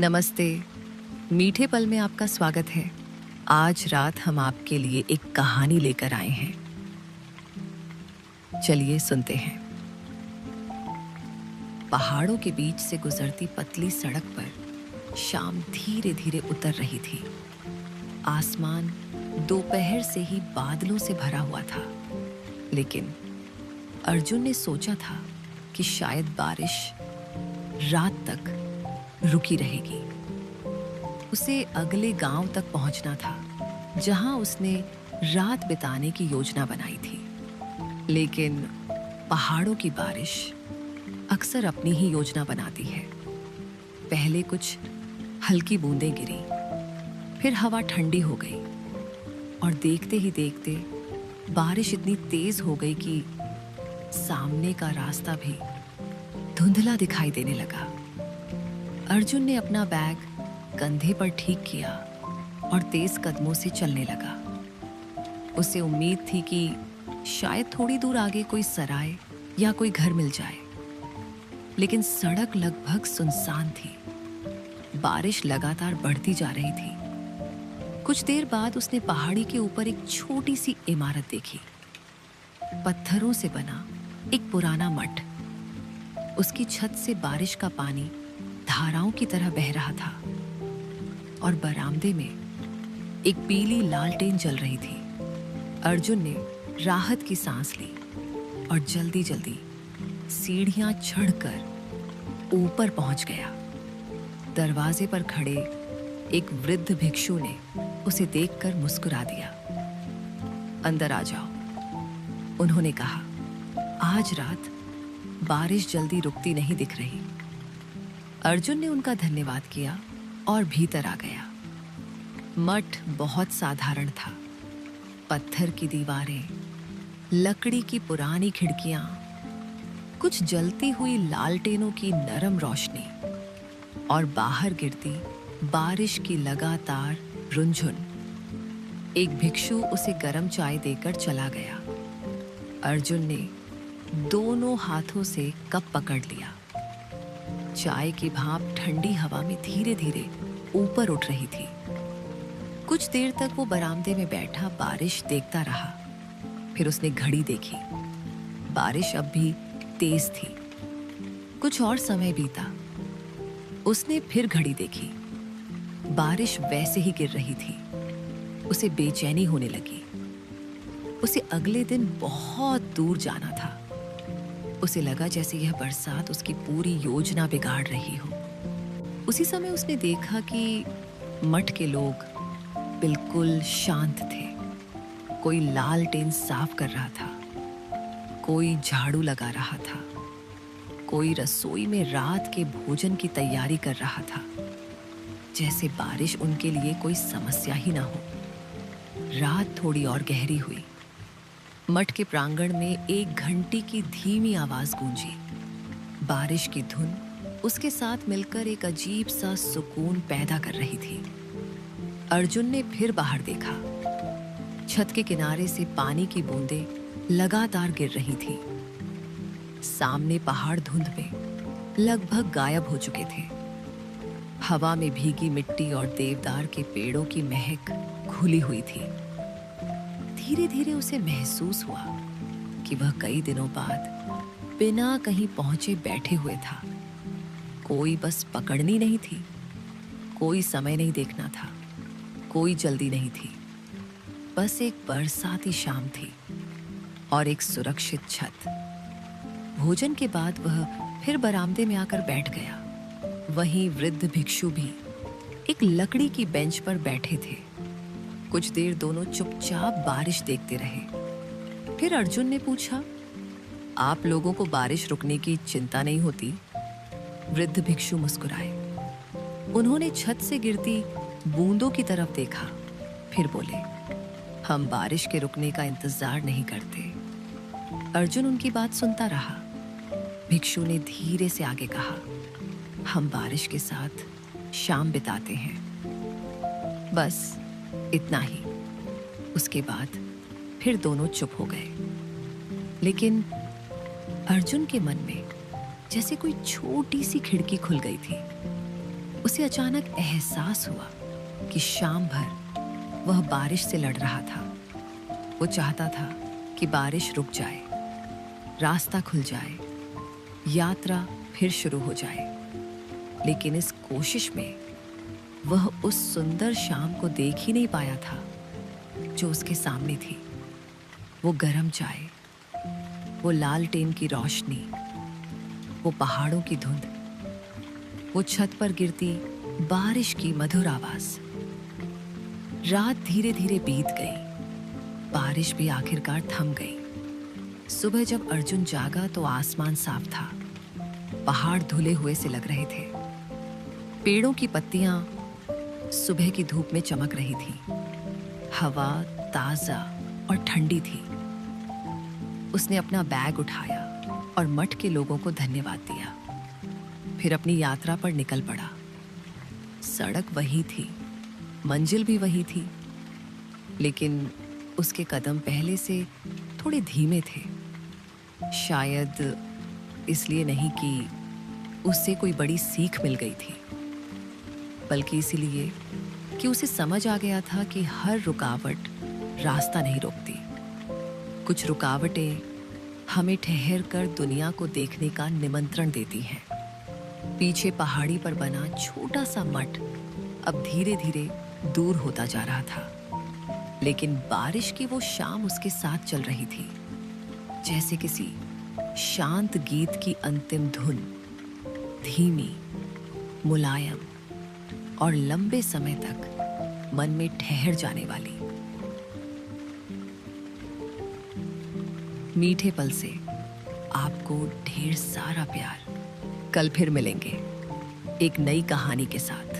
नमस्ते। मीठे पल में आपका स्वागत है। आज रात हम आपके लिए एक कहानी लेकर आए हैं। चलिए सुनते हैं। पहाड़ों के बीच से गुजरती पतली सड़क पर शाम धीरे धीरे उतर रही थी। आसमान दोपहर से ही बादलों से भरा हुआ था, लेकिन अर्जुन ने सोचा था कि शायद बारिश रात तक रुकी रहेगी। उसे अगले गांव तक पहुंचना था, जहां उसने रात बिताने की योजना बनाई थी। लेकिन पहाड़ों की बारिश अक्सर अपनी ही योजना बनाती है। पहले कुछ हल्की बूंदें गिरी, फिर हवा ठंडी हो गई और देखते ही देखते बारिश इतनी तेज हो गई कि सामने का रास्ता भी धुंधला दिखाई देने लगा। अर्जुन ने अपना बैग कंधे पर ठीक किया और तेज कदमों से चलने लगा। उसे उम्मीद थी कि शायद थोड़ी दूर आगे कोई सराय या कोई घर मिल जाए, लेकिन सड़क लगभग सुनसान थी। बारिश लगातार बढ़ती जा रही थी। कुछ देर बाद उसने पहाड़ी के ऊपर एक छोटी सी इमारत देखी। पत्थरों से बना एक पुराना मठ। उसकी छत से बारिश का पानी धाराओं की तरह बह रहा था और बरामदे में एक पीली लालटेन जल रही थी। अर्जुन ने राहत की सांस ली और जल्दी जल्दी सीढ़ियां चढ़कर ऊपर पहुंच गया। दरवाजे पर खड़े एक वृद्ध भिक्षु ने उसे देखकर मुस्कुरा दिया। अंदर आ जाओ, उन्होंने कहा। आज रात बारिश जल्दी रुकती नहीं दिख रही। अर्जुन ने उनका धन्यवाद किया और भीतर आ गया। मठ बहुत साधारण था। पत्थर की दीवारें, लकड़ी की पुरानी खिड़कियां, कुछ जलती हुई लालटेनों की नरम रोशनी और बाहर गिरती बारिश की लगातार रुनझुन। एक भिक्षु उसे गर्म चाय देकर चला गया। अर्जुन ने दोनों हाथों से कप पकड़ लिया। चाय की भाप ठंडी हवा में धीरे धीरे ऊपर उठ रही थी। कुछ देर तक वो बरामदे में बैठा बारिश देखता रहा। फिर उसने घड़ी देखी। बारिश अब भी तेज थी। कुछ और समय बीता। उसने फिर घड़ी देखी। बारिश वैसे ही गिर रही थी। उसे बेचैनी होने लगी। उसे अगले दिन बहुत दूर जाना था। उसे लगा जैसे यह बरसात उसकी पूरी योजना बिगाड़ रही हो। उसी समय उसने देखा कि मठ के लोग बिल्कुल शांत थे। कोई लालटेन साफ कर रहा था, कोई झाड़ू लगा रहा था, कोई रसोई में रात के भोजन की तैयारी कर रहा था। जैसे बारिश उनके लिए कोई समस्या ही ना हो। रात थोड़ी और गहरी हुई। मठ के प्रांगण में एक घंटी की धीमी आवाज गूंजी। बारिश की धुन उसके साथ मिलकर एक अजीब सा सुकून पैदा कर रही थी। अर्जुन ने फिर बाहर देखा। छत के किनारे से पानी की बूंदें लगातार गिर रही थी। सामने पहाड़ धुंध में लगभग गायब हो चुके थे। हवा में भीगी मिट्टी और देवदार के पेड़ों की महक घुली हुई थी। धीरे धीरे उसे महसूस हुआ कि वह कई दिनों बाद बिना कहीं पहुंचे बैठे हुए था। कोई बस पकड़नी नहीं थी, कोई समय नहीं देखना था, कोई जल्दी नहीं थी। बस एक बरसाती शाम थी और एक सुरक्षित छत। भोजन के बाद वह फिर बरामदे में आकर बैठ गया। वहीं वृद्ध भिक्षु भी एक लकड़ी की बेंच पर बैठे थे। कुछ देर दोनों चुपचाप बारिश देखते रहे। फिर अर्जुन ने पूछा, आप लोगों को बारिश रुकने की चिंता नहीं होती? वृद्ध भिक्षु मुस्कुराए। उन्होंने छत से गिरती बूंदों की तरफ देखा, फिर बोले, हम बारिश के रुकने का इंतजार नहीं करते। अर्जुन उनकी बात सुनता रहा। भिक्षु ने धीरे से आगे कहा, हम बारिश के साथ शाम बिताते हैं, बस इतना ही। उसके बाद फिर दोनों चुप हो गए। लेकिन अर्जुन के मन में जैसे कोई छोटी सी खिड़की खुल गई थी। उसे अचानक एहसास हुआ कि शाम भर वह बारिश से लड़ रहा था। वो चाहता था कि बारिश रुक जाए, रास्ता खुल जाए, यात्रा फिर शुरू हो जाए। लेकिन इस कोशिश में वह उस सुंदर शाम को देख ही नहीं पाया था जो उसके सामने थी। वो गर्म चाय, वो लालटेन की रोशनी, वो पहाड़ों की धुंध, वो छत पर गिरती बारिश की मधुर आवाज। रात धीरे धीरे बीत गई, बारिश भी आखिरकार थम गई। सुबह जब अर्जुन जागा तो आसमान साफ था, पहाड़ धुले हुए से लग रहे थे। पेड़ों की पत्तियां सुबह की धूप में चमक रही थी। हवा ताजा और ठंडी थी। उसने अपना बैग उठाया और मठ के लोगों को धन्यवाद दिया। फिर अपनी यात्रा पर निकल पड़ा। सड़क वही थी, मंजिल भी वही थी, लेकिन उसके कदम पहले से थोड़े धीमे थे। शायद इसलिए नहीं कि उससे कोई बड़ी सीख मिल गई थी, बल्कि इसीलिए कि उसे समझ आ गया था कि हर रुकावट रास्ता नहीं रोकती। कुछ रुकावटें हमें ठहर कर दुनिया को देखने का निमंत्रण देती हैं। पीछे पहाड़ी पर बना छोटा सा मठ अब धीरे धीरे दूर होता जा रहा था, लेकिन बारिश की वो शाम उसके साथ चल रही थी, जैसे किसी शांत गीत की अंतिम धुन, धीमी, मुलायम और लंबे समय तक मन में ठहर जाने वाली। मीठे पल से आपको ढेर सारा प्यार। कल फिर मिलेंगे एक नई कहानी के साथ।